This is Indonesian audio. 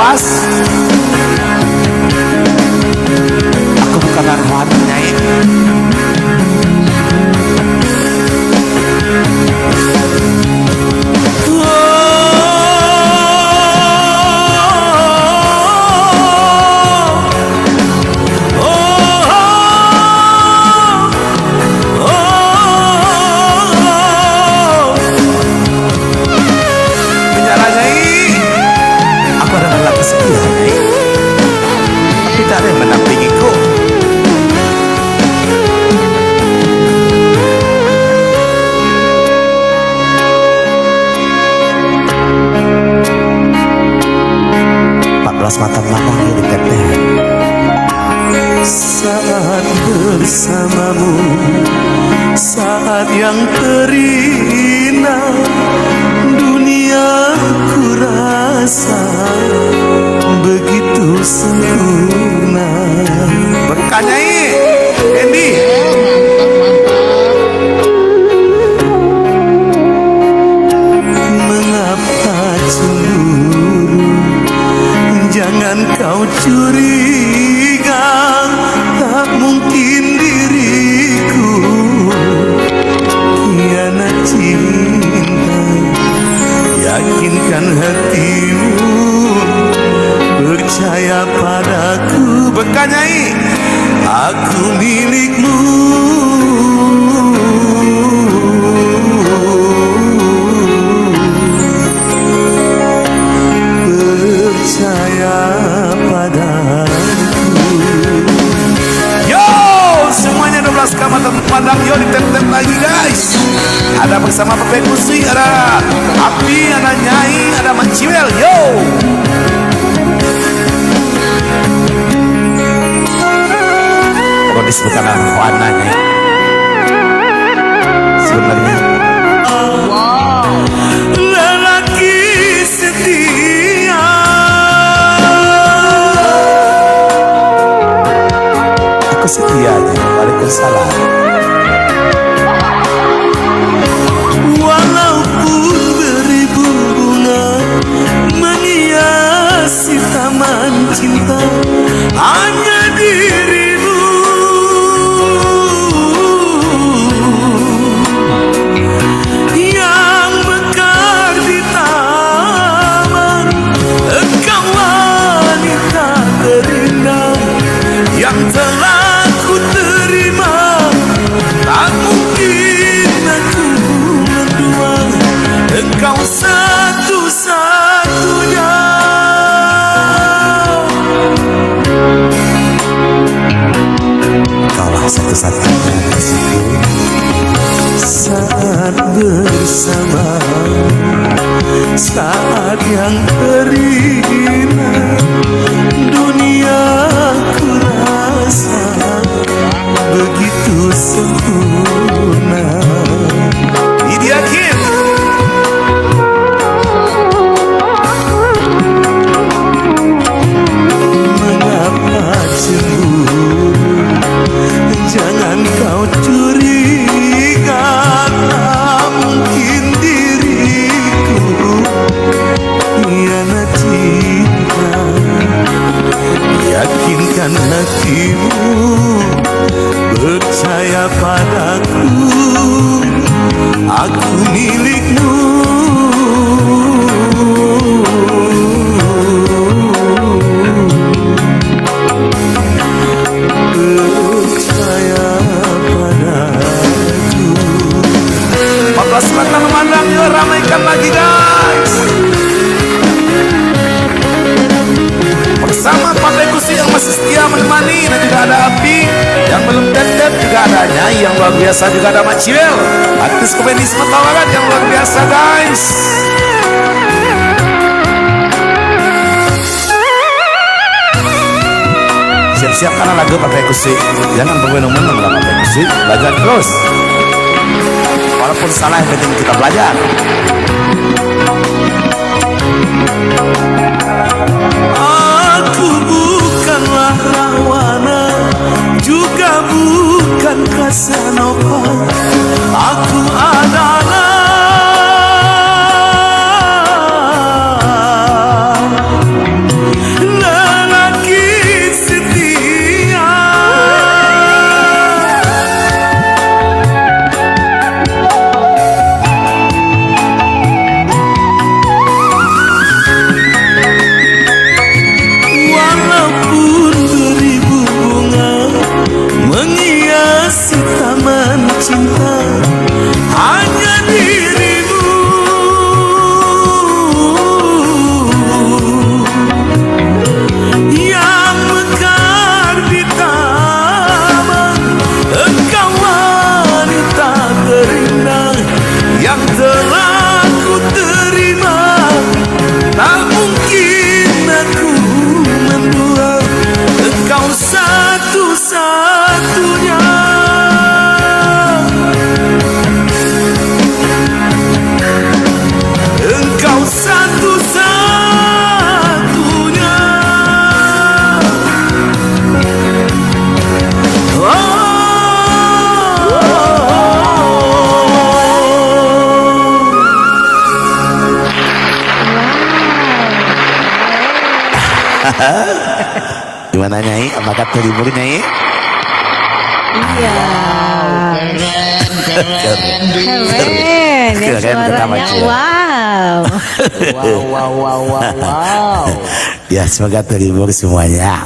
nafas. Aku bukan Arwan, Nyai. Mata melambangnya di teteh. Saat bersamamu, saat yang terindah, dunia ku rasa begitu sempurna. Berkanyai, Endi. Mengapa cemburu? Jangan kau curiga, tak mungkin diriku khianat cinta. Yakinkan hatimu, percaya padaku. Bekanyai, aku milikmu. Percaya padaku. Yo, semuanya 12 kamar pandang yo di tep-tep lagi guys. Ada bersama Pepe Kusi, ada Api, ada Nyai, ada Manciwel. Yo. Kalau disebutkan warna Nyai. Sebenarnya. Wow. Lelaki setia. Aku setia aja, balik kesalahan. Walaupun beribu bunga menghiasi taman cinta, hanya dirimu yang mekar di taman. Engkau wanita terindah yang telah ku terima. Tak mungkin aku mendua, engkau satu-satunya. Kaulah satu-satunya kasihku. Saat bersama, saat yang terindah, dunia ku rasa begitu sempurna. Didiakin. Mengapa cemburu? Jangan kau curiga, tak mungkin diriku khianat cinta. Yakinkan hatimu, percaya padaku. Aku milikmu. Percaya padaku. 14 mata memandang, yuk ramaikan lagi guys. Bersama Partai Kusi yang masih setia menemani, dan juga ada Api yang belum tetep, juga ada Nyai yang luar biasa, juga ada Maciwel, artis komedi Sematawaran yang luar biasa guys. Siap-siap karena lagu Partai Kusi. Jangan berwenang-wenang lah Partai Kusi. Belajar terus. Walaupun salah, yang penting kita belajar. Aku bukanlah Rahwana, juga bukan Casanova. Aku adalah Gimana Nyai? Apakah terhibur Nyai? Iya. Keren. Keren. Ya, suaranya wow. Wow. Ya semoga terhibur semuanya.